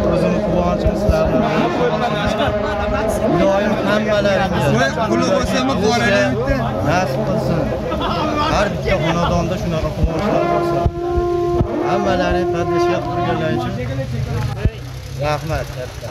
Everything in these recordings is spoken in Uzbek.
O'zimiz quvonchimiz sizlarga. Iloyim hammalaringiz puli bo'lsa-mi qo'raydi. Nasib qilsin. Har bitta xonadonda shunaqa quvonchlar bo'lsin. Hammalaring qadrishga turganlar uchun rahmat katta.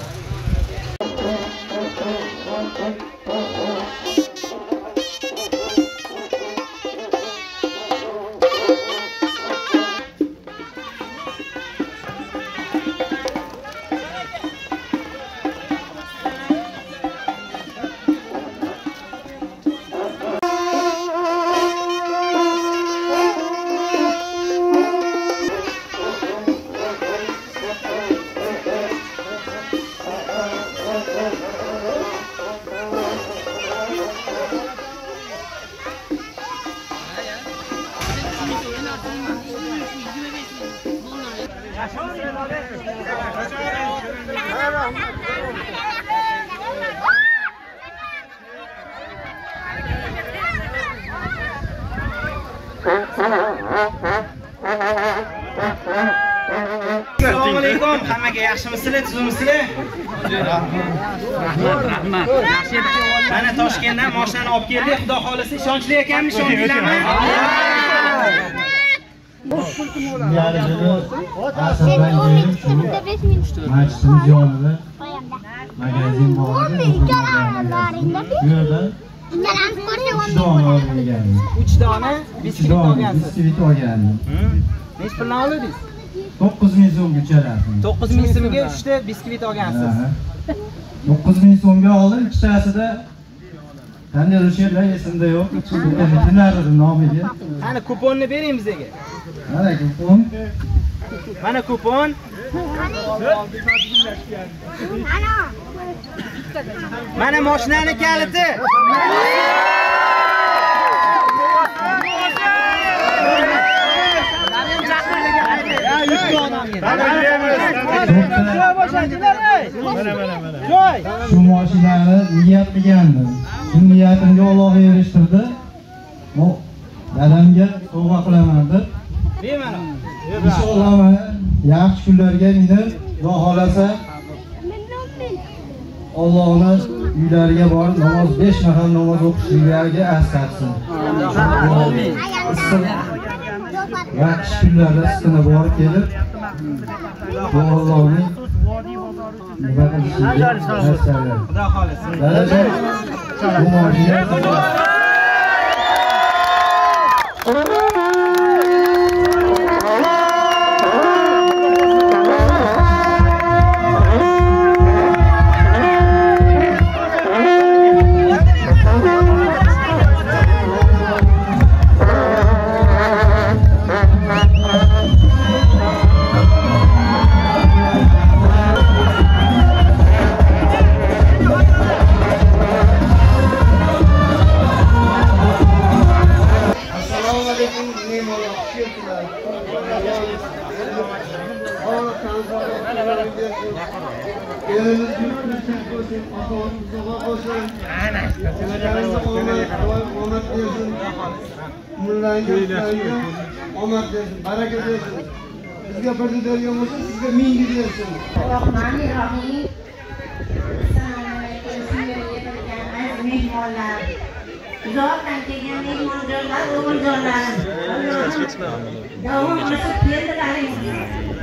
Assalomu alaykum. Hammaga yaxshimisizlar, tuzmisizlar? Rahmat. Yaxshi edi. Mana Toshkentdan mashinani olib keldik. Xudo xolasa ishonchli ekanmi, ishoninglarmi? Masjidimiz yonida magazin bor edi. Bu yerda 3 dona biskvit olgansiz. Biskvit olgandim. Nech puldan oldingiz? 9000 so'mga chalardim. 9000 so'mga 3 ta biskvit olgansiz. 9000 so'mga oldim, ikkitasida qanday o'shalar esimda yo'q. Dinardi nomiga. Qani kuponni bering bizga. Mana kupon. Mana kupon. Mana mashinani kaliti. Shu mashinani niyat qilgandim. Shu niyatimga Alloh erishtirdi. O dadamga sovg'a qilaman deb. Bemalol. Inshaalloh mana yaxshi kunlarga minib, Xudo xolasa Allohning uylariga borib namoz 5 mahal namoz o'qishligiga asqatsin. Amin. Yaxshi kunlarda sizga borib kelib, Allohning nima qilishiga nasib. Xudo xolasa. Baraka bersin. Bizga birni bergan bo'lsa, sizga ming bersin. Bismillahirrohmanirrohim. Assalomu alaykum, aziz mehmonlar. Uzoqdan kelgan mehmonlar, o'g'iljonlar. Davom qilib keldilaring.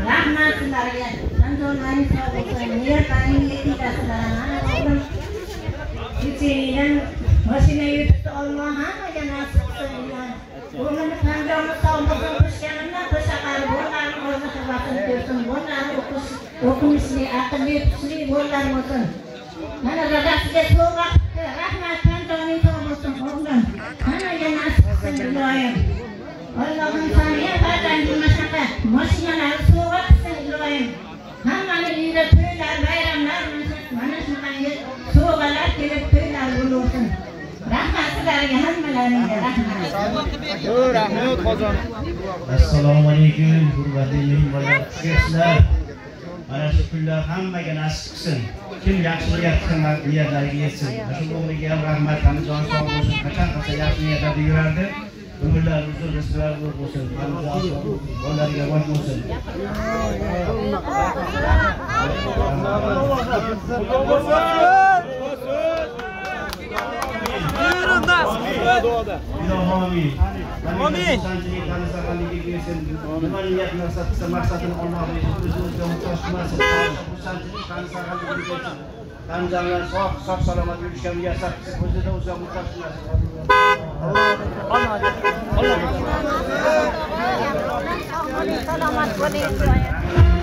Rahmat sizlarga. Qandoqlaring sog' bo'lsin, niyatlaring yetkazsinlar. Mana o'g'lim kechagadan mashina yutib Alloh hammaga nasib qilsin. O'g'limni qandoqni sog' bo'lsin, qo'shganimdan qo'shaqari bo'lganini o'zi xizmatini ko'rsin. Bo'lganini o'qimishli, aqlli, kuchli bo'lgan bo'lsin. Mana dadasiga sovg'a qildi. Rahmat, qandoqning sog' bo'lsin o'g'lim. Hammaga nasib qilsin Iloyim. Allohim saniya farzandi mashaqa mashinalar sovg'a qilsin Iloyim. Hammani uyida to'ylar, bayramlar, mana shunaqangi sovg'alar kelib to'ylar bo'lsin. Rahmat sizlarga hammalaringga rahmat. Rahmat qozon. Assalomu alaykum, hurmatli mehmonlar, sizlar. Mana shu kunlar hammaga nasib qilsin. kim yaxshi niyatlarga yetsin. Shu o'g'liga ham rahmat, Qanijon sog' bo'lsin. Qachon yaxshi niyatlarda yurardi. Umrlar uzun, rizqlar ko'p bo'lsin. Bollarga bosh bo'lsin. Amin. Amin. Nima niyat maqsadini Alloh o'ziga muhtoj qilmasin. Qanjanlar sog' salomat yurishga muyassar qilsin. O'ziga muhtoj qilmasin. Selamat bo'ling.